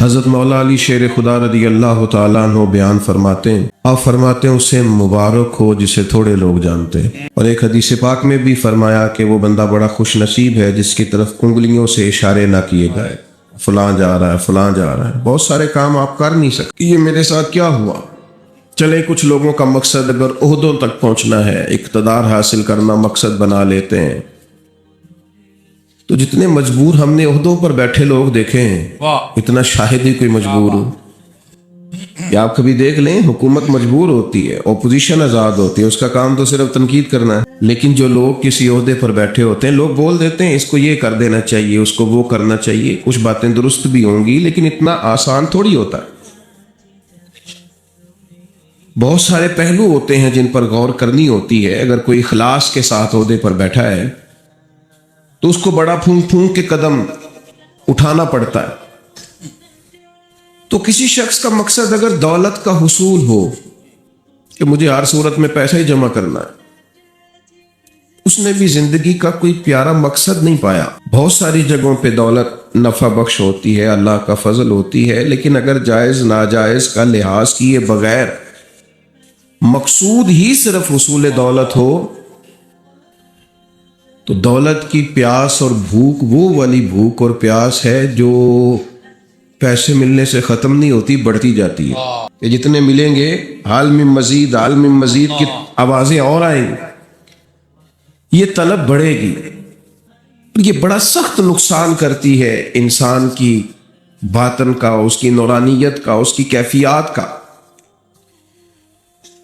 حضرت مولا علی شیر خدا رضی اللہ تعالیٰ عنہ بیان فرماتے ہیں، آپ فرماتے ہیں اسے مبارک ہو جسے تھوڑے لوگ جانتے ہیں۔ اور ایک حدیث پاک میں بھی فرمایا کہ وہ بندہ بڑا خوش نصیب ہے جس کی طرف انگلیوں سے اشارے نہ کیے گئے، فلاں جا رہا ہے فلاں جا رہا ہے۔ بہت سارے کام آپ کر نہیں سکتے، یہ میرے ساتھ کیا ہوا؟ چلے کچھ لوگوں کا مقصد اگر عہدوں تک پہنچنا ہے، اقتدار حاصل کرنا مقصد بنا لیتے ہیں، تو جتنے مجبور ہم نے عہدوں پر بیٹھے لوگ دیکھے ہیں، اتنا شاہد ہی کوئی مجبور ہو کہ آپ کبھی دیکھ لیں حکومت مجبور ہوتی ہے، اپوزیشن آزاد ہوتی ہے، اس کا کام تو صرف تنقید کرنا ہے۔ لیکن جو لوگ کسی عہدے پر بیٹھے ہوتے ہیں، لوگ بول دیتے ہیں اس کو یہ کر دینا چاہیے، اس کو وہ کرنا چاہیے، کچھ باتیں درست بھی ہوں گی لیکن اتنا آسان تھوڑی ہوتا ہے۔ بہت سارے پہلو ہوتے ہیں جن پر غور کرنی ہوتی ہے۔ اگر کوئی اخلاص کے ساتھ عہدے پر بیٹھا ہے تو اس کو بڑا پھونک پھونک کے قدم اٹھانا پڑتا ہے۔ تو کسی شخص کا مقصد اگر دولت کا حصول ہو کہ مجھے ہر صورت میں پیسہ ہی جمع کرنا ہے، اس نے بھی زندگی کا کوئی پیارا مقصد نہیں پایا۔ بہت ساری جگہوں پہ دولت نفع بخش ہوتی ہے، اللہ کا فضل ہوتی ہے، لیکن اگر جائز ناجائز کا لحاظ کیے بغیر مقصود ہی صرف حصول دولت ہو تو دولت کی پیاس اور بھوک وہ والی بھوک اور پیاس ہے جو پیسے ملنے سے ختم نہیں ہوتی، بڑھتی جاتی ہے کہ جتنے ملیں گے حال میں مزید حال میں مزید کی آوازیں اور آئیں گی، یہ طلب بڑھے گی۔ یہ بڑا سخت نقصان کرتی ہے انسان کی باطن کا، اس کی نورانیت کا، اس کی کیفیات کا۔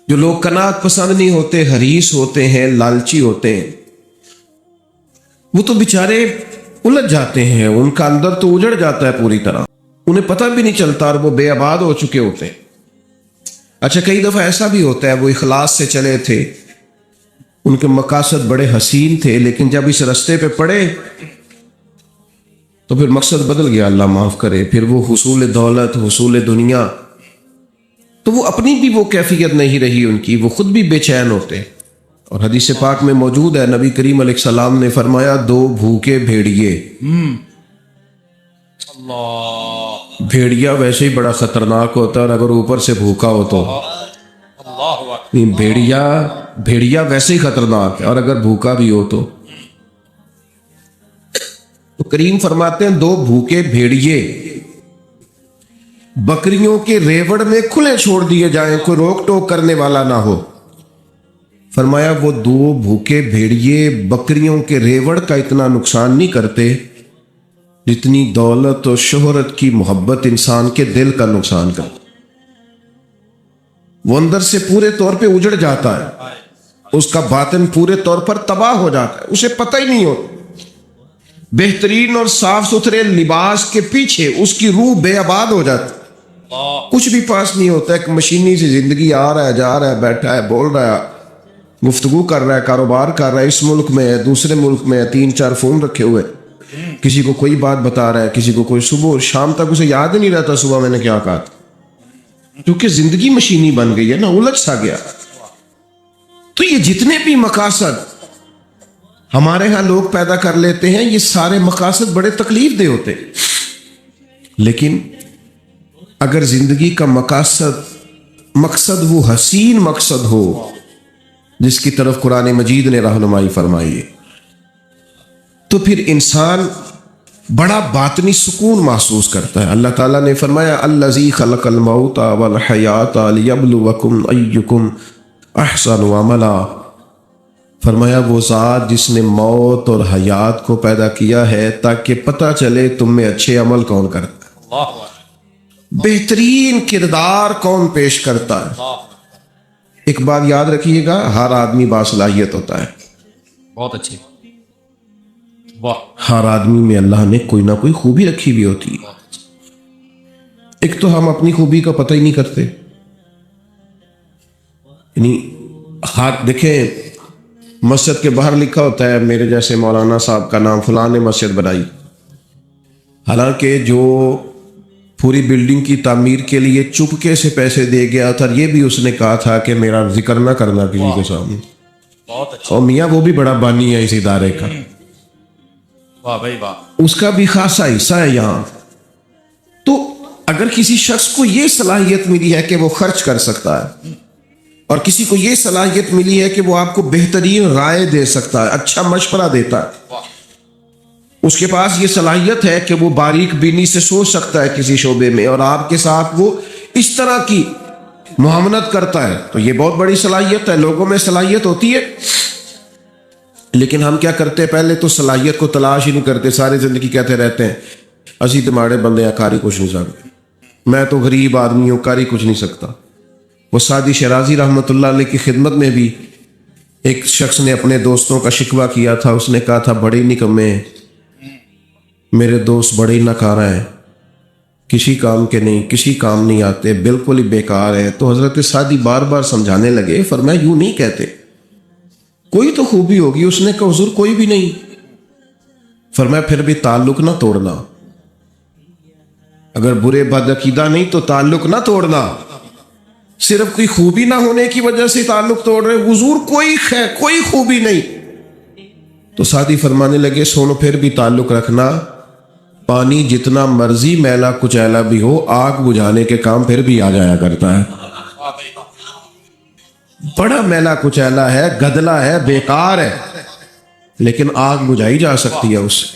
جو لوگ قناعت پسند نہیں ہوتے، حریص ہوتے ہیں، لالچی ہوتے ہیں، وہ تو بیچارے الجھ جاتے ہیں، ان کا اندر تو اجڑ جاتا ہے پوری طرح، انہیں پتہ بھی نہیں چلتا اور وہ بے آباد ہو چکے ہوتے ہیں۔ اچھا، کئی دفعہ ایسا بھی ہوتا ہے وہ اخلاص سے چلے تھے، ان کے مقاصد بڑے حسین تھے، لیکن جب اس رستے پہ پڑے تو پھر مقصد بدل گیا، اللہ معاف کرے، پھر وہ حصول دولت، حصول دنیا، تو وہ اپنی بھی وہ کیفیت نہیں رہی ان کی، وہ خود بھی بے چین ہوتے ہیں۔ اور حدیث پاک میں موجود ہے، نبی کریم علیہ السلام نے فرمایا، دو بھوکے بھیڑیے، بھیڑیا ویسے ہی بڑا خطرناک ہوتا ہے اور اگر اوپر سے بھوکا ہو تو بھیڑیا ویسے ہی خطرناک ہے، اور اگر بھوکا بھی ہو تو کریم فرماتے ہیں دو بھوکے بھیڑیے بکریوں کے ریوڑ میں کھلے چھوڑ دیے جائیں، کوئی روک ٹوک کرنے والا نہ ہو۔ فرمایا وہ دو بھوکے بھیڑیے بکریوں کے ریوڑ کا اتنا نقصان نہیں کرتے جتنی دولت اور شہرت کی محبت انسان کے دل کا نقصان کرتی۔ وہ اندر سے پورے طور پہ اجڑ جاتا ہے، اس کا باطن پورے طور پر تباہ ہو جاتا ہے، اسے پتہ ہی نہیں ہوتا۔ بہترین اور صاف ستھرے لباس کے پیچھے اس کی روح بے آباد ہو جاتی، کچھ بھی پاس نہیں ہوتا، ایک مشینی سی زندگی، آ رہا ہے جا رہا ہے، بیٹھا ہے بول رہا ہے، گفتگو کر رہا ہے، کاروبار کر رہا ہے، اس ملک میں ہے، دوسرے ملک میں ہے، 3-4 فون رکھے ہوئے، کسی کو کوئی بات بتا رہا ہے، کسی کو کوئی، صبح اور شام تک اسے یاد ہی نہیں رہتا صبح میں نے کیا کہا تھا، کیونکہ زندگی مشینی بن گئی ہے نا، الجھ سا گیا۔ تو یہ جتنے بھی مقاصد ہمارے ہاں لوگ پیدا کر لیتے ہیں، یہ سارے مقاصد بڑے تکلیف دہ ہوتے ہیں، لیکن اگر زندگی کا مقصد وہ حسین مقصد ہو جس کی طرف قرآن مجید نے رہنمائی فرمائی ہے، تو پھر انسان بڑا باطنی سکون محسوس کرتا ہے۔ اللہ تعالیٰ نے فرمایا الذی خلق الموت والحیات لیبلوکم ایکم احسن عملا، فرمایا وہ ذات جس نے موت اور حیات کو پیدا کیا ہے تاکہ پتہ چلے تم میں اچھے عمل کون کرتا ہے، بہترین کردار کون پیش کرتا ہے۔ ایک بات یاد رکھیے گا، ہر آدمی باصلاحیت ہوتا ہے، بہت اچھی، ہر آدمی میں اللہ نے کوئی نہ کوئی خوبی رکھی بھی ہوتی ہے۔ ایک تو ہم اپنی خوبی کا پتہ ہی نہیں کرتے، یعنی دیکھیں مسجد کے باہر لکھا ہوتا ہے میرے جیسے مولانا صاحب کا نام، فلاں نے مسجد بنائی، حالانکہ جو پوری بلڈنگ کی تعمیر کے لیے چپکے سے پیسے دے گیا تھا، یہ بھی اس نے کہا تھا کہ میرا ذکر نہ کرنا کسی کے سامنے، بہت اچھا، اور میاں وہ بھی بڑا بانی ہے اس ادارے کا، واہ بھائی واہ، اس کا بھی خاصا حصہ ہے یہاں۔ تو اگر کسی شخص کو یہ صلاحیت ملی ہے کہ وہ خرچ کر سکتا ہے اور کسی کو یہ صلاحیت ملی ہے کہ وہ آپ کو بہترین رائے دے سکتا ہے، اچھا مشورہ دیتا ہے، اس کے پاس یہ صلاحیت ہے کہ وہ باریک بینی سے سوچ سکتا ہے کسی شعبے میں اور آپ کے ساتھ وہ اس طرح کی معاونت کرتا ہے، تو یہ بہت بڑی صلاحیت ہے۔ لوگوں میں صلاحیت ہوتی ہے، لیکن ہم کیا کرتے ہیں؟ پہلے تو صلاحیت کو تلاش ہی نہیں کرتے، ساری زندگی کہتے رہتے ہیں اسی تمہارے بندے ہیں، کاری کچھ نہیں سکتے، میں تو غریب آدمی ہوں، کاری کچھ نہیں سکتا۔ وہ سعدی شیرازی رحمۃ اللہ علیہ کی خدمت میں بھی ایک شخص نے اپنے دوستوں کا شکوہ کیا تھا، اس نے کہا تھا بڑے نکمے ہیں میرے دوست، بڑے ہی ناکارہ ہیں، کسی کام کے نہیں، کسی کام نہیں آتے، بالکل ہی بیکار ہیں۔ تو حضرت سعدی بار بار سمجھانے لگے، فرمایا یوں نہیں کہتے، کوئی تو خوبی ہوگی۔ اس نے کہا حضور کوئی بھی نہیں۔ فرمایا پھر بھی تعلق نہ توڑنا، اگر برے بدعقیدہ نہیں تو تعلق نہ توڑنا، صرف کوئی خوبی نہ ہونے کی وجہ سے تعلق توڑ رہے، حضور کوئی خیر کوئی خوبی نہیں۔ تو سعدی فرمانے لگے سنو پھر بھی تعلق رکھنا، پانی جتنا مرضی میلا کچیلا بھی ہو، آگ بجھانے کے کام پھر بھی آ جایا کرتا ہے۔ بڑا میلا کچیلا ہے، گدلا ہے، بیکار ہے، لیکن آگ بجھائی جا سکتی ہے اس سے۔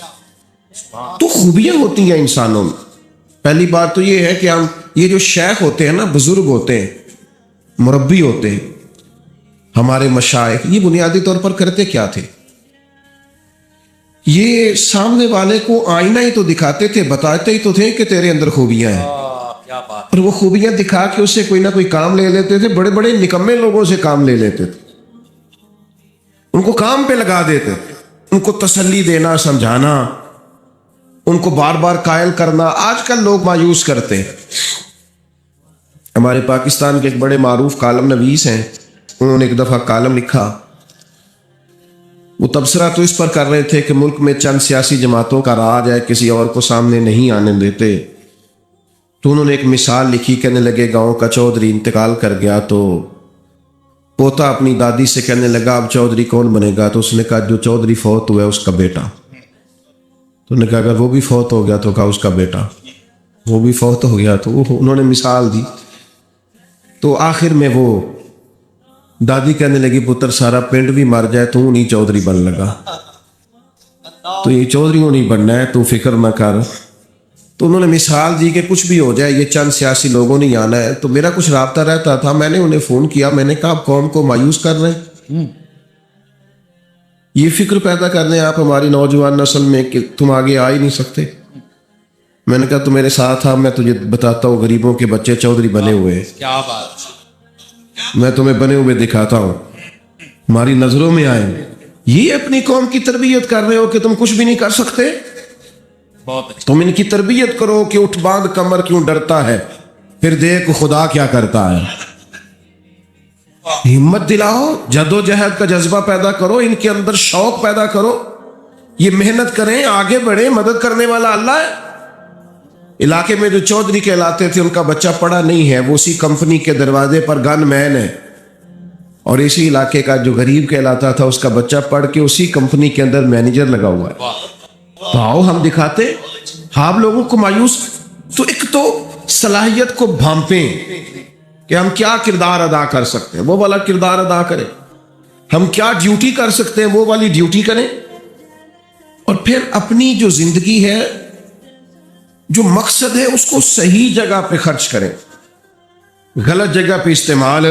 تو خوبیاں ہوتی ہیں انسانوں میں۔ پہلی بات تو یہ ہے کہ ہم یہ جو شیخ ہوتے ہیں نا، بزرگ ہوتے ہیں، مربی ہوتے ہیں، ہمارے مشائخ، یہ بنیادی طور پر کرتے کیا تھے؟ یہ سامنے والے کو آئینہ ہی تو دکھاتے تھے، بتاتے ہی تو تھے کہ تیرے اندر خوبیاں ہیں، اور وہ خوبیاں دکھا کے اس سے کوئی نہ کوئی کام لے لیتے تھے۔ بڑے بڑے نکمے لوگوں سے کام لے لیتے تھے، ان کو کام پہ لگا دیتے تھے، ان کو تسلی دینا، سمجھانا، ان کو بار بار قائل کرنا۔ آج کل لوگ مایوس کرتے ہیں۔ ہمارے پاکستان کے ایک بڑے معروف کالم نویس ہیں، انہوں نے ایک دفعہ کالم لکھا، وہ تبصرہ تو اس پر کر رہے تھے کہ ملک میں چند سیاسی جماعتوں کا راج ہے، کسی اور کو سامنے نہیں آنے دیتے۔ تو انہوں نے ایک مثال لکھی، کہنے لگے گاؤں کا چودھری انتقال کر گیا تو پوتا اپنی دادی سے کہنے لگا اب چودھری کون بنے گا؟ تو اس نے کہا جو چودھری فوت ہوا ہے اس کا بیٹا۔ تو انہوں نے کہا اگر وہ بھی فوت ہو گیا تو کہا اس کا بیٹا، وہ بھی فوت ہو گیا تو انہوں نے مثال دی۔ تو آخر میں وہ دادی کہنے لگی پتر سارا پنڈ بھی مر جائے تو نہیں چودھری بن لگا، تو یہ چودھریوں نہیں بننا ہے، تو فکر نہ کر۔ تو انہوں نے مثال دی کہ کچھ بھی ہو جائے یہ چند سیاسی لوگوں نہیں آنا ہے۔ تو میرا کچھ رابطہ رہتا تھا، میں نے انہیں فون کیا، میں نے کہا آپ قوم کو مایوس کر رہے ہیں، یہ فکر پیدا کر رہے ہیں آپ ہماری نوجوان نسل میں کہ تم آگے آ ہی نہیں سکتے۔ میں نے کہا تو میرے ساتھ آ، میں تجھے بتاتا ہوں غریبوں کے بچے چودھری بنے ہوئے ہیں، کیا بات، میں تمہیں بنے ہوئے دکھاتا ہوں، ہماری نظروں میں آئیں۔ یہ اپنی قوم کی تربیت کر رہے ہو کہ تم کچھ بھی نہیں کر سکتے؟ بہت اچھا۔ تم ان کی تربیت کرو کہ اٹھ باندھ کمر کیوں ڈرتا ہے، پھر دیکھ خدا کیا کرتا ہے۔ ہمت دلاؤ، جد و جہد کا جذبہ پیدا کرو، ان کے اندر شوق پیدا کرو، یہ محنت کریں، آگے بڑھیں، مدد کرنے والا اللہ ہے۔ علاقے میں جو چودھری کہلاتے تھے ان کا بچہ پڑھا نہیں ہے، وہ اسی کمپنی کے دروازے پر گن مین ہے، اور اسی علاقے کا جو غریب کہلاتا تھا اس کا بچہ پڑھ کے اسی کمپنی کے اندر مینیجر لگا ہوا ہے۔ تو آؤ ہم دکھاتے، آپ لوگوں کو مایوس، تو ایک تو صلاحیت کو بھانپیں کہ ہم کیا کردار ادا کر سکتے ہیں، وہ والا کردار ادا کریں، ہم کیا ڈیوٹی کر سکتے ہیں وہ والی ڈیوٹی کریں، اور پھر اپنی جو زندگی ہے، جو مقصد ہے، اس کو صحیح جگہ پہ خرچ کریں، غلط جگہ پہ استعمال۔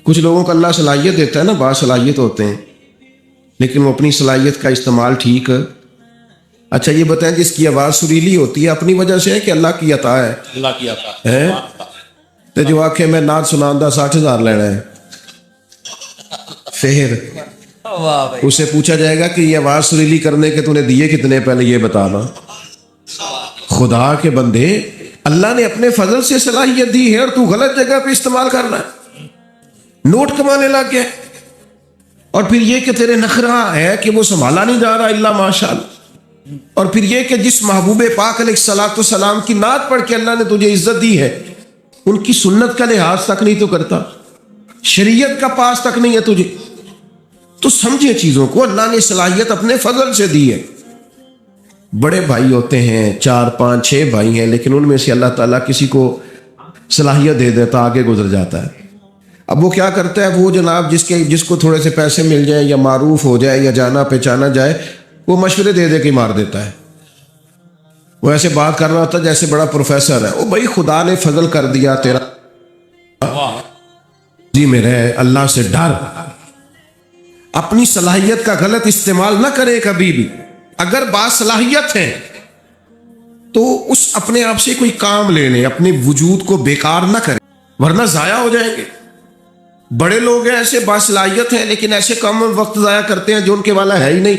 کچھ لوگوں کو اللہ صلاحیت دیتا ہے نا، باصلاحیت ہوتے ہیں، لیکن وہ اپنی صلاحیت کا استعمال ٹھیک۔ اچھا یہ بتائیں جس کی آواز سریلی ہوتی ہے اپنی وجہ سے ہے کہ اللہ کی عطا ہے؟ اللہ کی عطا ہے۔ تو جو آکھے میں نعت سناندہ 60,000 لینا ہے، پھر واہ بھائی، اسے پوچھا جائے گا کہ یہ آواز سریلی کرنے کے تو نے دیے کتنے، پہلے یہ بتانا۔ خدا کے بندے، اللہ نے اپنے فضل سے صلاحیت دی ہے اور تو غلط جگہ پہ استعمال کرنا ہے، نوٹ کمانے لگ گیا، اور پھر یہ کہ تیرے نخرہ ہے کہ وہ سنبھالا نہیں جا رہا الا ماشاءاللہ، اور پھر یہ کہ جس محبوب پاک علیہ الصلوۃ والسلام کی نعت پڑھ کے اللہ نے تجھے عزت دی ہے، ان کی سنت کا لحاظ تک نہیں تو کرتا، شریعت کا پاس تک نہیں ہے تجھے۔ تو سمجھے چیزوں کو، اللہ نے صلاحیت اپنے فضل سے دی ہے، بڑے بھائی ہوتے ہیں 4 5 6 بھائی ہیں لیکن ان میں سے اللہ تعالیٰ کسی کو صلاحیت دے دیتا آگے گزر جاتا ہے. اب وہ کیا کرتا ہے, وہ جناب جس کو تھوڑے سے پیسے مل جائیں یا معروف ہو جائے یا جانا پہچانا جائے, وہ مشورے دے دے کے مار دیتا ہے. وہ ایسے بات کر رہا ہوتا ہے جیسے بڑا پروفیسر ہے. او بھائی خدا نے فضل کر دیا تیرا جی میں رہے, اللہ سے ڈر. اپنی صلاحیت کا غلط استعمال نہ کرے کبھی بھی. اگر باصلاحیت ہے تو اس اپنے آپ سے کوئی کام لے لیں, اپنے وجود کو بیکار نہ کریں ورنہ ضائع ہو جائیں گے. بڑے لوگ ہیں ایسے باصلاحیت ہیں لیکن ایسے کم وقت ضائع کرتے ہیں جو ان کے والا ہے ہی نہیں,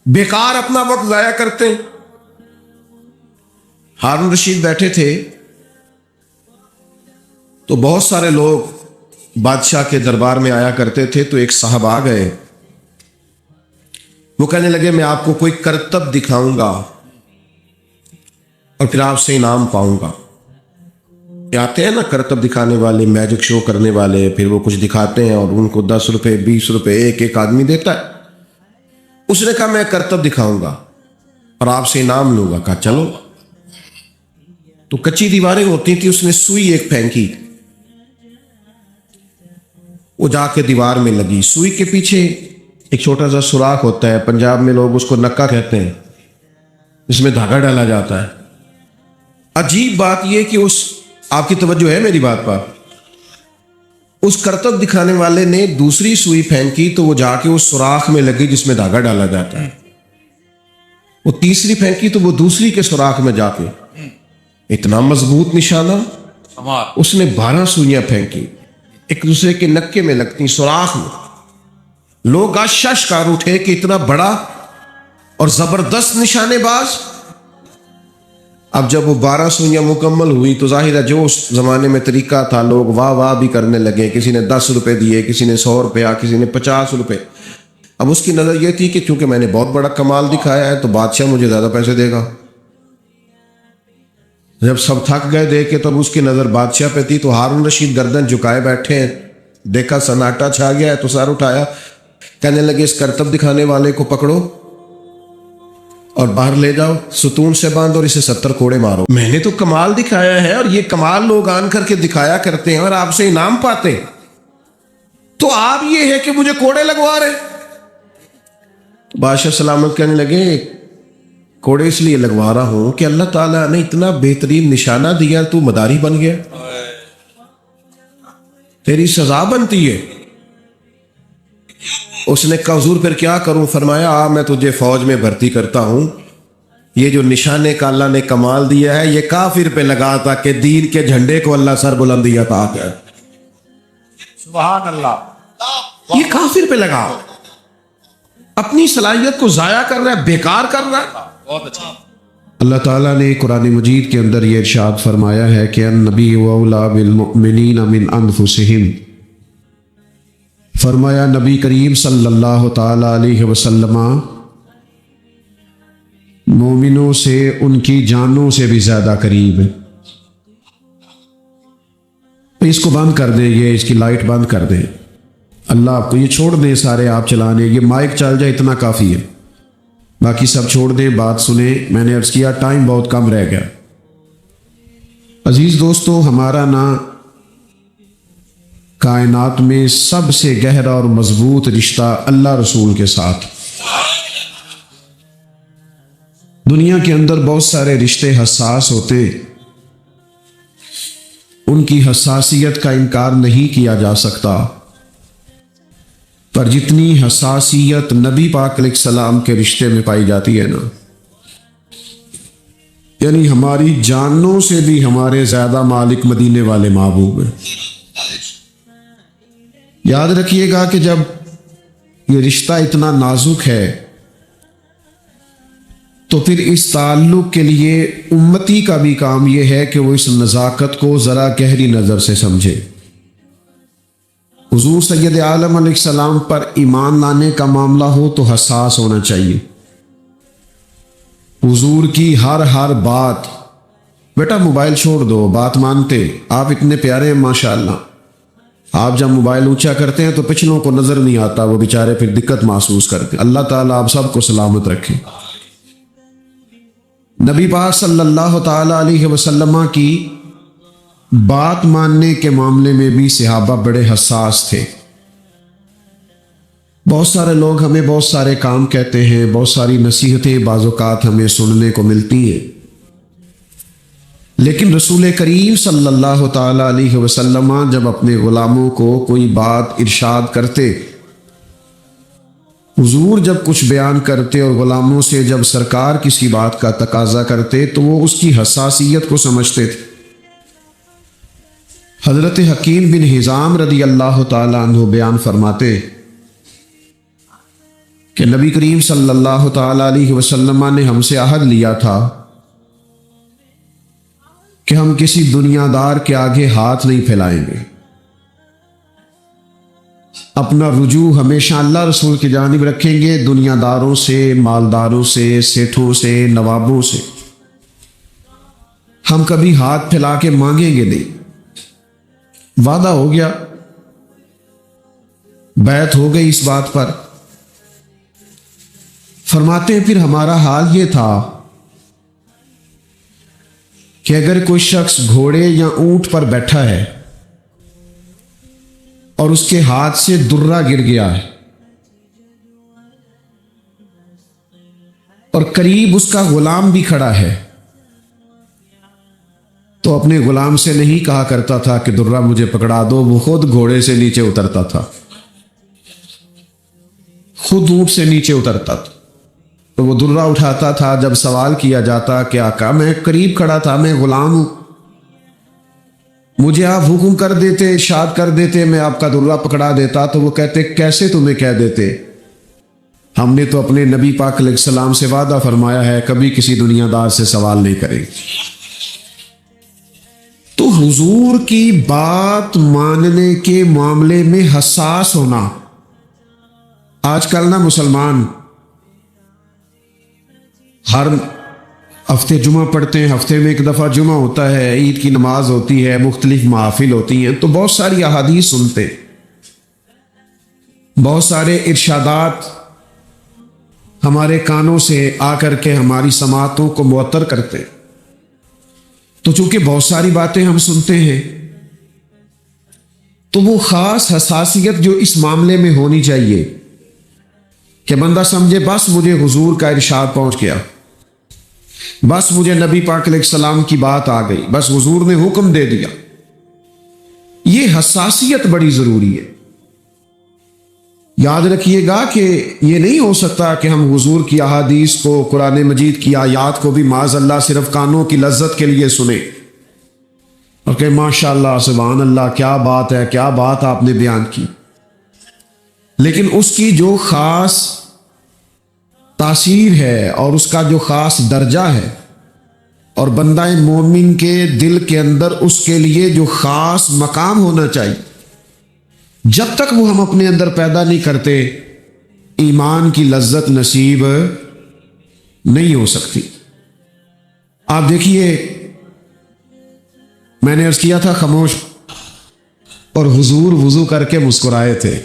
بیکار اپنا وقت ضائع کرتے ہیں. ہارون رشید بیٹھے تھے تو بہت سارے لوگ بادشاہ کے دربار میں آیا کرتے تھے. تو ایک صاحب آ گئے, وہ کہنے لگے میں آپ کو کوئی کرتب دکھاؤں گا اور پھر آپ سے انعام پاؤں گا. یہ آتے ہیں نا کرتب دکھانے والے, میجک شو کرنے والے, پھر وہ کچھ دکھاتے ہیں اور ان کو 10 روپے 20 روپے ایک آدمی دیتا ہے. اس نے کہا میں کرتب دکھاؤں گا اور آپ سے انعام لوں گا. کہا چلو. تو کچی دیواریں ہوتی تھی, اس نے سوئی ایک پھینکی, وہ جا کے دیوار میں لگی. سوئی کے پیچھے ایک چھوٹا سا سوراخ ہوتا ہے, پنجاب میں لوگ اس کو نکا کہتے ہیں, اس میں دھاگا ڈالا جاتا ہے. عجیب بات یہ کہ آپ کی توجہ ہے میری بات پر, اس کرتب دکھانے والے نے دوسری سوئی پھینکی تو وہ جا کے اس سوراخ میں لگی جس میں دھاگا ڈالا جاتا ہے. وہ تیسری پھینکی تو وہ دوسری کے سوراخ میں جا کے, اتنا مضبوط نشانہ. اس نے 12 سوئیاں پھینکی, ایک دوسرے کے نکے میں لگتی سوراخ میں. لوگ آج ششکار اٹھے کہ اتنا بڑا اور زبردست نشانے باز. اب جب وہ 12 سوئیاں مکمل ہوئی تو ظاہر ہے جو اس زمانے میں طریقہ تھا, لوگ واہ واہ بھی کرنے لگے. کسی نے 10 روپے دیے, کسی نے 100 روپے, کسی نے 50 روپے. اب اس کی نظر یہ تھی کہ چونکہ میں نے بہت بڑا کمال دکھایا ہے تو بادشاہ مجھے زیادہ پیسے دے گا. جب سب تھک گئے دیکھ کے تب اس کی نظر بادشاہ پہ تھی. تو ہارون رشید گردن جھکائے بیٹھے ہیں, دیکھا سناٹا چھا گیا ہے تو سر اٹھایا, کہنے لگے اس کرتب دکھانے والے کو پکڑو اور باہر لے جاؤ, ستون سے باندھ اور اسے 70 کوڑے مارو. میں نے تو کمال دکھایا ہے اور یہ کمال لوگ آن کر کے دکھایا کرتے ہیں اور آپ سے انعام پاتے, تو آپ یہ ہے کہ مجھے کوڑے لگوا رہے. بادشاہ سلامت کہنے لگے کوڑے اس لیے لگوا رہا ہوں کہ اللہ تعالیٰ نے اتنا بہترین نشانہ دیا, تو مداری بن گیا, تیری سزا بنتی ہے. اس نے کہا حضور پھر کیا کروں؟ فرمایا میں تجھے فوج میں بھرتی کرتا ہوں. یہ جو نشانے کا اللہ نے کمال دیا ہے یہ کافر پہ لگا تھا کہ دین کے جھنڈے کو اللہ سر بلندی عطا کر. سبحان اللہ. یہ کافر پہ لگا, اپنی صلاحیت کو ضائع کر رہا ہے, بیکار کر رہا ہے. بہت اچھا. اللہ تعالیٰ نے قرآن مجید کے اندر یہ ارشاد فرمایا ہے کہ النبی اولیٰ بالمؤمنین من انفسہم. فرمایا نبی کریم صلی اللہ تعالی علیہ وسلم مومنوں سے ان کی جانوں سے بھی زیادہ قریب ہے. اس کو بند کر دیں, یہ اس کی لائٹ بند کر دیں. اللہ آپ کو یہ چھوڑ دیں, سارے آپ چلانے, یہ مائک چل جائے اتنا کافی ہے, باقی سب چھوڑ دیں, بات سنیں. میں نے عرض کیا ٹائم بہت کم رہ گیا. عزیز دوستو, ہمارا نا کائنات میں سب سے گہرا اور مضبوط رشتہ اللہ رسول کے ساتھ. دنیا کے اندر بہت سارے رشتے حساس ہوتے, ان کی حساسیت کا انکار نہیں کیا جا سکتا, پر جتنی حساسیت نبی پاک علیہ السلام کے رشتے میں پائی جاتی ہے نا, یعنی ہماری جانوں سے بھی ہمارے زیادہ مالک مدینے والے محبوب ہیں. یاد رکھیے گا کہ جب یہ رشتہ اتنا نازک ہے تو پھر اس تعلق کے لیے امتی کا بھی کام یہ ہے کہ وہ اس نزاکت کو ذرا گہری نظر سے سمجھے. حضور سید عالم علیہ السلام پر ایمان لانے کا معاملہ ہو تو حساس ہونا چاہیے. حضور کی ہر بات, بیٹا موبائل چھوڑ دو, بات مانتے, آپ اتنے پیارے ہیں ماشاءاللہ. آپ جب موبائل اونچا کرتے ہیں تو پچھلوں کو نظر نہیں آتا, وہ بیچارے پھر دقت محسوس کرتے. اللہ تعالیٰ آپ سب کو سلامت رکھے. نبی پاک صلی اللہ تعالی علیہ وسلم کی بات ماننے کے معاملے میں بھی صحابہ بڑے حساس تھے۔ بہت سارے لوگ ہمیں بہت سارے کام کہتے ہیں، بہت ساری نصیحتیں بعض اوقات ہمیں سننے کو ملتی ہیں، لیکن رسول کریم صلی اللہ تعالی علیہ وسلم جب اپنے غلاموں کو کوئی بات ارشاد کرتے، حضور جب کچھ بیان کرتے اور غلاموں سے جب سرکار کسی بات کا تقاضا کرتے تو وہ اس کی حساسیت کو سمجھتے تھے۔ حضرت حکیم بن حزام رضی اللہ تعالی عنہ بیان فرماتے کہ نبی کریم صلی اللہ تعالی علیہ وسلم نے ہم سے عہد لیا تھا کہ ہم کسی دنیا دار کے آگے ہاتھ نہیں پھیلائیں گے، اپنا رجوع ہمیشہ اللہ رسول کی جانب رکھیں گے، دنیا داروں سے، مالداروں سے، سیٹھوں سے، نوابوں سے ہم کبھی ہاتھ پھیلا کے مانگیں گے نہیں۔ وعدہ ہو گیا، بیعت ہو گئی اس بات پر۔ فرماتے ہیں پھر ہمارا حال یہ تھا کہ اگر کوئی شخص گھوڑے یا اونٹ پر بیٹھا ہے اور اس کے ہاتھ سے درہ گر گیا ہے اور قریب اس کا غلام بھی کھڑا ہے تو اپنے غلام سے نہیں کہا کرتا تھا کہ درہ مجھے پکڑا دو، وہ خود گھوڑے سے نیچے اترتا تھا، خود اونٹ سے نیچے اترتا تھا تو وہ درہ اٹھاتا تھا۔ جب سوال کیا جاتا کہ آقا میں قریب کھڑا تھا، میں غلام ہوں، مجھے آپ حکم کر دیتے، ارشاد کر دیتے، میں آپ کا درہ پکڑا دیتا، تو وہ کہتے کیسے تمہیں کہہ دیتے، ہم نے تو اپنے نبی پاک علیہ السلام سے وعدہ فرمایا ہے کبھی کسی دنیا دار سے سوال نہیں کریں گے۔ تو حضور کی بات ماننے کے معاملے میں حساس ہونا، آج کل نا مسلمان ہر ہفتے جمعہ پڑھتے ہیں، ہفتے میں ایک دفعہ جمعہ ہوتا ہے، عید کی نماز ہوتی ہے، مختلف محافل ہوتی ہیں، تو بہت ساری احادیث سنتے، بہت سارے ارشادات ہمارے کانوں سے آ کر کے ہماری سماعتوں کو معطر کرتے۔ تو چونکہ بہت ساری باتیں ہم سنتے ہیں تو وہ خاص حساسیت جو اس معاملے میں ہونی چاہیے کہ بندہ سمجھے بس مجھے حضور کا ارشاد پہنچ گیا، بس مجھے نبی پاک علیہ السلام کی بات آ گئی، بس حضور نے حکم دے دیا۔ یہ حساسیت بڑی ضروری ہے۔ یاد رکھیے گا کہ یہ نہیں ہو سکتا کہ ہم حضور کی احادیث کو، قرآن مجید کی آیات کو بھی معاذ اللہ صرف کانوں کی لذت کے لیے سنیں اور کہ ماشاءاللہ سبحان اللہ کیا بات ہے، کیا بات آپ نے بیان کی، لیکن اس کی جو خاص تاثیر ہے اور اس کا جو خاص درجہ ہے اور بندہ مومن کے دل کے اندر اس کے لیے جو خاص مقام ہونا چاہیے، جب تک وہ ہم اپنے اندر پیدا نہیں کرتے ایمان کی لذت نصیب نہیں ہو سکتی۔ آپ دیکھیے میں نے عرض کیا تھا خاموش، اور حضور وضو کر کے مسکرائے تھے،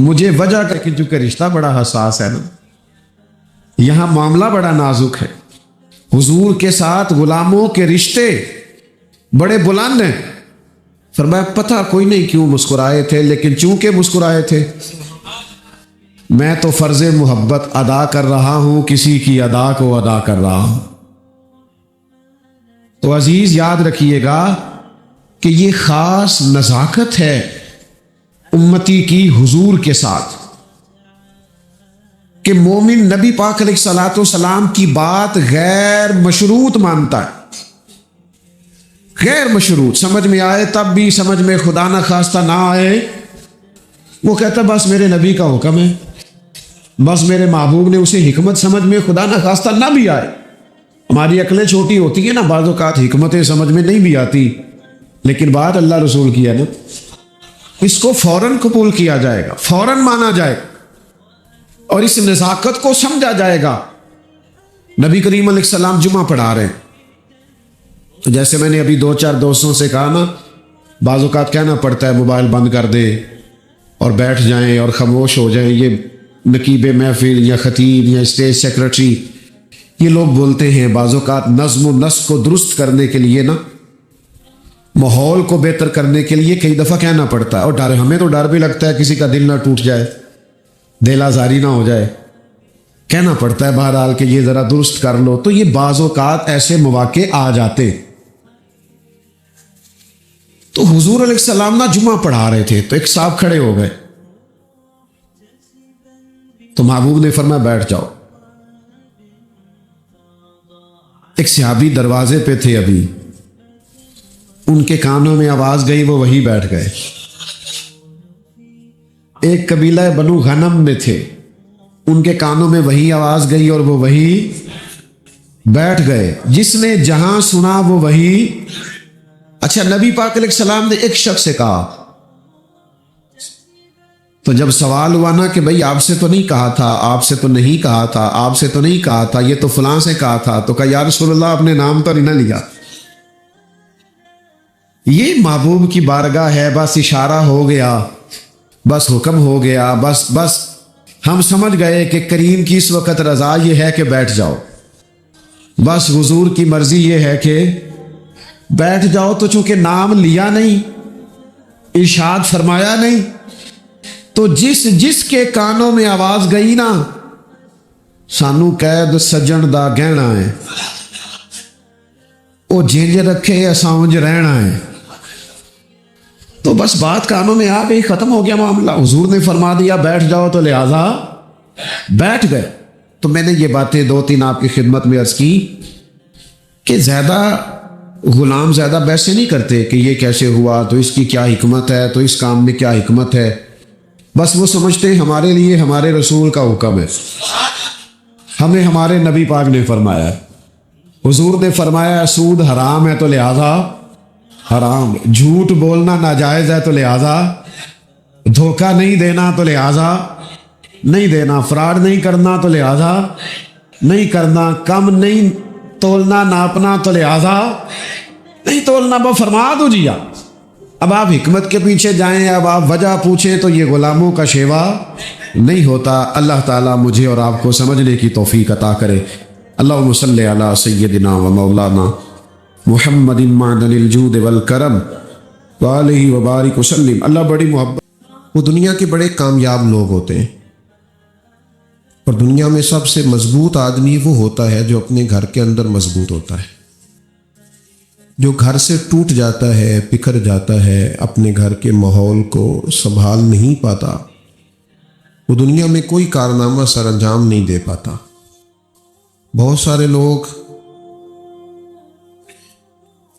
مجھے وجہ کر کے چونکہ رشتہ بڑا حساس ہے نا، یہاں معاملہ بڑا نازک ہے، حضور کے ساتھ غلاموں کے رشتے بڑے بلند ہیں۔ فرمایا پتہ کوئی نہیں کیوں مسکرائے تھے، لیکن چونکہ مسکرائے تھے میں تو فرض محبت ادا کر رہا ہوں، کسی کی ادا کو ادا کر رہا ہوں۔ تو عزیز یاد رکھیے گا کہ یہ خاص نزاکت ہے امتی کی حضور کے ساتھ کہ مومن نبی پاک علیہ الصلوۃ والسلام کی بات غیر مشروط مانتا ہے، غیر مشروط، سمجھ میں آئے تب بھی، سمجھ میں خدا نہ خواستہ نہ آئے وہ کہتا بس میرے نبی کا حکم ہے، بس میرے محبوب نے اسے حکمت سمجھ میں خدا نہ خواستہ نہ بھی آئے۔ ہماری عقلیں چھوٹی ہوتی ہیں نا، بعض اوقات حکمتیں سمجھ میں نہیں بھی آتی، لیکن بات اللہ رسول کی ہے نا، اس کو فوراً قبول کیا جائے گا، فوراً مانا جائے گا اور اس نزاکت کو سمجھا جائے گا۔ نبی کریم علیہ السلام جمعہ پڑھا رہے ہیں، تو جیسے میں نے ابھی 2-4 دوستوں سے کہا نا، بعض اوقات کہنا پڑتا ہے موبائل بند کر دے اور بیٹھ جائیں اور خاموش ہو جائیں۔ یہ نقیب محفل یا خطیب یا اسٹیج سیکرٹری یہ لوگ بولتے ہیں بعض اوقات نظم و نسق کو درست کرنے کے لیے نا، ماحول کو بہتر کرنے کے لیے کئی دفعہ کہنا پڑتا ہے، اور ڈر، ہمیں تو ڈر بھی لگتا ہے کسی کا دل نہ ٹوٹ جائے، دل آزاری نہ ہو جائے، کہنا پڑتا ہے بہرحال کہ یہ ذرا درست کر لو. تو یہ بعض اوقات ایسے مواقع آ جاتے. تو حضور علیہ السلام نا جمعہ پڑھا رہے تھے، تو ایک صاحب کھڑے ہو گئے، تو محبوب نے فرمایا بیٹھ جاؤ. ایک صحابی دروازے پہ تھے، ابھی ان کے کانوں میں آواز گئی، وہ وہی بیٹھ گئے. ایک قبیلہ بنو غنم میں تھے، ان کے کانوں میں وہی آواز گئی اور وہ وہی بیٹھ گئے. جس نے جہاں سنا وہ وہی. اچھا، نبی پاک علیہ السلام نے ایک شخص سے کہا، تو جب سوال ہوا نا کہ بھئی آپ سے تو نہیں کہا تھا، آپ سے تو نہیں کہا تھا، آپ سے تو نہیں کہا تھا، یہ تو فلاں سے کہا تھا، تو کہا یا رسول اللہ اپنے نام تو نہیں لیا. یہ محبوب کی بارگاہ ہے، بس اشارہ ہو گیا، بس حکم ہو گیا، بس ہم سمجھ گئے کہ کریم کی اس وقت رضا یہ ہے کہ بیٹھ جاؤ، بس حضور کی مرضی یہ ہے کہ بیٹھ جاؤ. تو چونکہ نام لیا نہیں، ارشاد فرمایا نہیں، تو جس کے کانوں میں آواز گئی نا، سانو قید سجن دا گہنا ہے، وہ جنج رکھے اساں انج رہنا ہے. تو بس بات کانوں میں آ گئی، ختم ہو گیا معاملہ. حضور نے فرما دیا بیٹھ جاؤ، تو لہذا بیٹھ گئے. تو میں نے یہ باتیں 2-3 آپ کی خدمت میں عرض کی کہ زیادہ غلام زیادہ بحث نہیں کرتے کہ یہ کیسے ہوا، تو اس کی کیا حکمت ہے، تو اس کام میں کیا حکمت ہے. بس وہ سمجھتے ہیں ہمارے لیے ہمارے رسول کا حکم ہے، ہمیں ہمارے نبی پاک نے فرمایا ہے. حضور نے فرمایا سود حرام ہے تو لہذا حرام، جھوٹ بولنا ناجائز ہے تو لہذا، دھوکہ نہیں دینا تو لہذا نہیں دینا، فراڈ نہیں کرنا تو لہذا نہیں کرنا، کم نہیں تولنا ناپنا تو لہذا نہیں تولنا. وہ فرما دو جی. اب آپ حکمت کے پیچھے جائیں، اب آپ وجہ پوچھیں تو یہ غلاموں کا شیوا نہیں ہوتا. اللہ تعالیٰ مجھے اور آپ کو سمجھنے کی توفیق عطا کرے. اللہم صلی علی سیدنا و مولانا محمد معدن الجود والکرم وآلہ وبارک وسلم. اللہ بڑی محبت. وہ دنیا کے بڑے کامیاب لوگ ہوتے ہیں، اور دنیا میں سب سے مضبوط آدمی وہ ہوتا ہے جو اپنے گھر کے اندر مضبوط ہوتا ہے. جو گھر سے ٹوٹ جاتا ہے، بکھر جاتا ہے، اپنے گھر کے ماحول کو سنبھال نہیں پاتا، وہ دنیا میں کوئی کارنامہ سر انجام نہیں دے پاتا. بہت سارے لوگ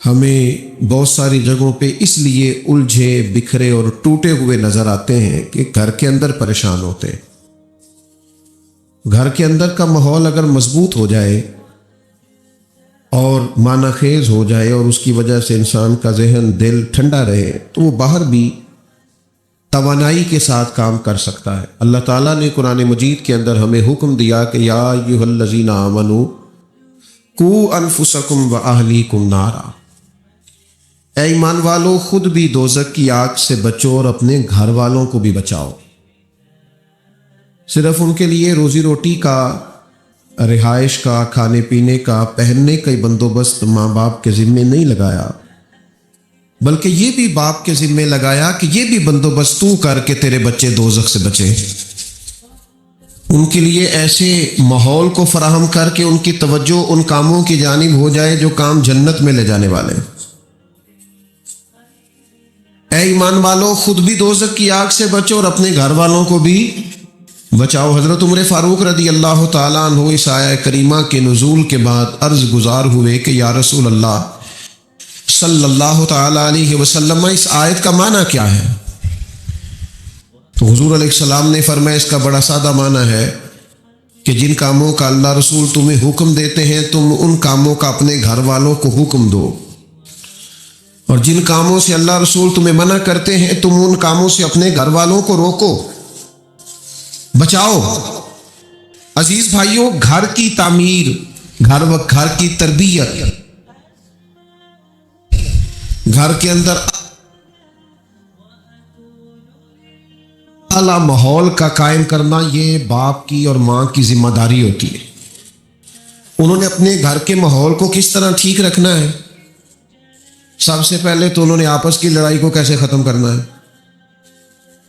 ہمیں بہت ساری جگہوں پہ اس لیے الجھے بکھرے اور ٹوٹے ہوئے نظر آتے ہیں کہ گھر کے اندر پریشان ہوتے ہیں. گھر کے اندر کا ماحول اگر مضبوط ہو جائے اور معنی خیز ہو جائے اور اس کی وجہ سے انسان کا ذہن دل ٹھنڈا رہے، تو وہ باہر بھی توانائی کے ساتھ کام کر سکتا ہے. اللہ تعالیٰ نے قرآن مجید کے اندر ہمیں حکم دیا کہ یا ایھا الذین آمنوا قوا انفسکم واہلیکم نارا، اے ایمان والو خود بھی دوزخ کی آگ سے بچو اور اپنے گھر والوں کو بھی بچاؤ. صرف ان کے لیے روزی روٹی کا، رہائش کا، کھانے پینے کا، پہننے کا بندوبست ماں باپ کے ذمے نہیں لگایا، بلکہ یہ بھی باپ کے ذمے لگایا کہ یہ بھی بندوبست تو کر کے تیرے بچے دوزخ سے بچے. ان کے لیے ایسے ماحول کو فراہم کر کے ان کی توجہ ان کاموں کی جانب ہو جائے جو کام جنت میں لے جانے والے. اے ایمان والو خود بھی دوزخ کی آگ سے بچو اور اپنے گھر والوں کو بھی بچاؤ. حضرت عمر فاروق رضی اللہ تعالیٰ عنہ اس آیہ کریمہ کے نزول کے بعد عرض گزار ہوئے کہ یا رسول اللہ صلی اللہ تعالیٰ علیہ وسلم، اس آیت کا معنی کیا ہے؟ تو حضور علیہ السلام نے فرمایا اس کا بڑا سادہ معنی ہے کہ جن کاموں کا اللہ رسول تمہیں حکم دیتے ہیں تم ان کاموں کا اپنے گھر والوں کو حکم دو، اور جن کاموں سے اللہ رسول تمہیں منع کرتے ہیں تم ان کاموں سے اپنے گھر والوں کو روکو، بچاؤ. عزیز بھائیوں، گھر کی تعمیر، گھر کی تربیت، گھر کے اندر اعلیٰ ماحول کا قائم کرنا یہ باپ کی اور ماں کی ذمہ داری ہوتی ہے. انہوں نے اپنے گھر کے ماحول کو کس طرح ٹھیک رکھنا ہے؟ سب سے پہلے تو انہوں نے آپس کی لڑائی کو کیسے ختم کرنا ہے،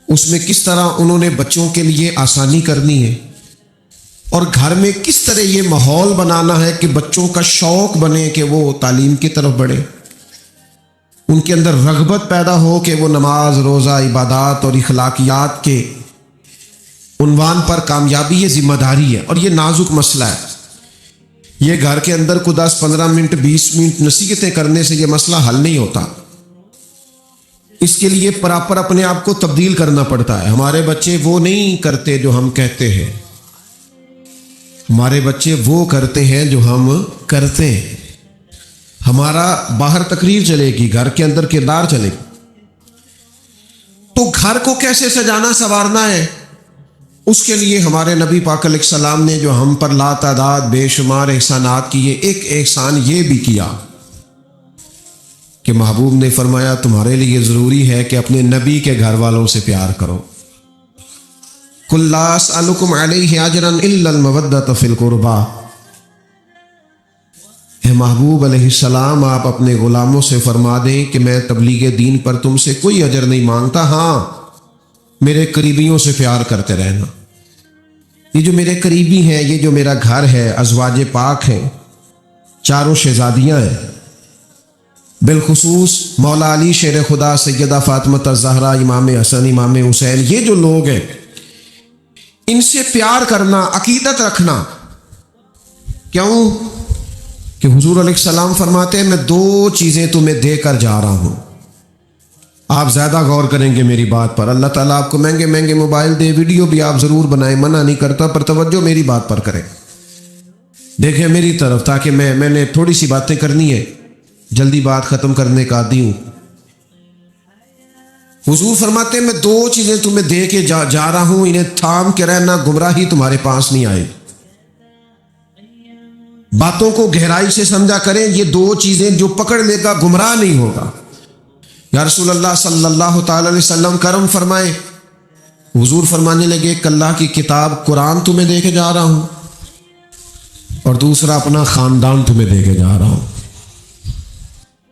اس میں کس طرح انہوں نے بچوں کے لیے آسانی کرنی ہے، اور گھر میں کس طرح یہ ماحول بنانا ہے کہ بچوں کا شوق بنے کہ وہ تعلیم کی طرف بڑھے، ان کے اندر رغبت پیدا ہو کہ وہ نماز، روزہ، عبادات اور اخلاقیات کے عنوان پر کامیابی یہ ذمہ داری ہے، اور یہ نازک مسئلہ ہے۔ یہ گھر کے اندر کو 10-15 منٹ 20 منٹ نصیحتیں کرنے سے یہ مسئلہ حل نہیں ہوتا، اس کے لیے پراپر اپنے آپ کو تبدیل کرنا پڑتا ہے۔ ہمارے بچے وہ نہیں کرتے جو ہم کہتے ہیں، ہمارے بچے وہ کرتے ہیں جو ہم کرتے ہیں۔ ہمارا باہر تقریر چلے گی، گھر کے اندر کردار چلے گی۔ تو گھر کو کیسے سجانا سنوارنا ہے، اس کے لیے ہمارے نبی پاک علیہ السلام نے جو ہم پر لا تعداد بے شمار احسانات کیے، ایک احسان یہ بھی کیا کہ محبوب نے فرمایا تمہارے لیے ضروری ہے کہ اپنے نبی کے گھر والوں سے پیار کرو۔ قُلْ لَا أَسْأَلُكُمْ عَلَيْهِ أَجْرًا إِلَّا الْمَوَدَّةَ فِي الْقُرْبَى۔ اے محبوب علیہ السلام، آپ اپنے غلاموں سے فرما دیں کہ میں تبلیغ دین پر تم سے کوئی اجر نہیں مانگتا، ہاں میرے قریبیوں سے پیار کرتے رہنا۔ یہ جو میرے قریبی ہیں، یہ جو میرا گھر ہے، ازواج پاک ہیں، چاروں شہزادیاں ہیں، بالخصوص مولا علی شیر خدا، سیدہ فاطمہ الزہرا، امام حسن، امام حسین، یہ جو لوگ ہیں ان سے پیار کرنا، عقیدت رکھنا۔ کیوں کہ حضور علیہ السلام فرماتے ہیں میں 2 چیزیں تمہیں دے کر جا رہا ہوں۔ آپ زیادہ غور کریں گے میری بات پر، اللہ تعالیٰ آپ کو مہنگے مہنگے موبائل دے، ویڈیو بھی آپ ضرور بنائیں، منع نہیں کرتا، پر توجہ میری بات پر کریں، دیکھیں میری طرف، تاکہ میں نے تھوڑی سی باتیں کرنی ہے، جلدی بات ختم کرنے کا عادی ہوں۔ حضور فرماتے ہیں میں 2 چیزیں تمہیں دے کے جا رہا ہوں، انہیں تھام کے رہنا، گمراہی تمہارے پاس نہیں آئے۔ باتوں کو گہرائی سے سمجھا کریں، یہ 2 چیزیں جو پکڑ لے گا گمراہ نہیں ہوگا۔ یا رسول اللہ صلی اللہ تعالی علیہ وسلم کرم فرمائے۔ حضور فرمانے لگے کہ اللہ کی کتاب قرآن تمہیں دے کے جا رہا ہوں، اور دوسرا اپنا خاندان تمہیں دے کے جا رہا ہوں۔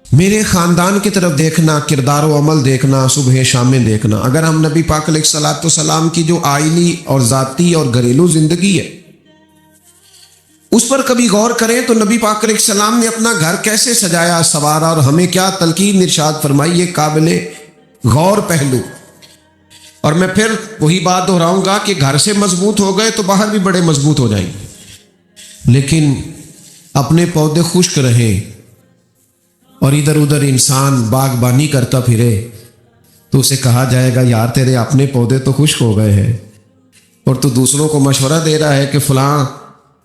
میرے خاندان کی طرف دیکھنا، کردار و عمل دیکھنا، صبح شامیں دیکھنا۔ اگر ہم نبی پاک علیہ الصلوۃ والسلام کی جو آئلی اور ذاتی اور گھریلو زندگی ہے اس پر کبھی غور کریں تو نبی پاک علیہ السلام نے اپنا گھر کیسے سجایا سنوارا، اور ہمیں کیا تلقین ارشاد فرمائی، یہ قابل غور پہلو۔ اور میں پھر وہی بات دہراؤں گا کہ گھر سے مضبوط ہو گئے تو باہر بھی بڑے مضبوط ہو جائیں گے، لیکن اپنے پودے خشک رہیں اور ادھر ادھر انسان باغبانی کرتا پھرے تو اسے کہا جائے گا یار تیرے اپنے پودے تو خشک ہو گئے ہیں، اور تو دوسروں کو مشورہ دے رہا ہے کہ فلاں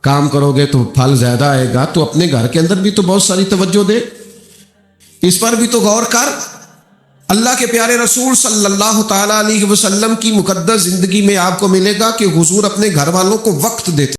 کام کرو گے تو پھل زیادہ آئے گا، تو اپنے گھر کے اندر بھی تو بہت ساری توجہ دے، اس پر بھی تو غور کر۔ اللہ کے پیارے رسول صلی اللہ تعالی علیہ وسلم کی مقدس زندگی میں آپ کو ملے گا کہ حضور اپنے گھر والوں کو وقت دیتے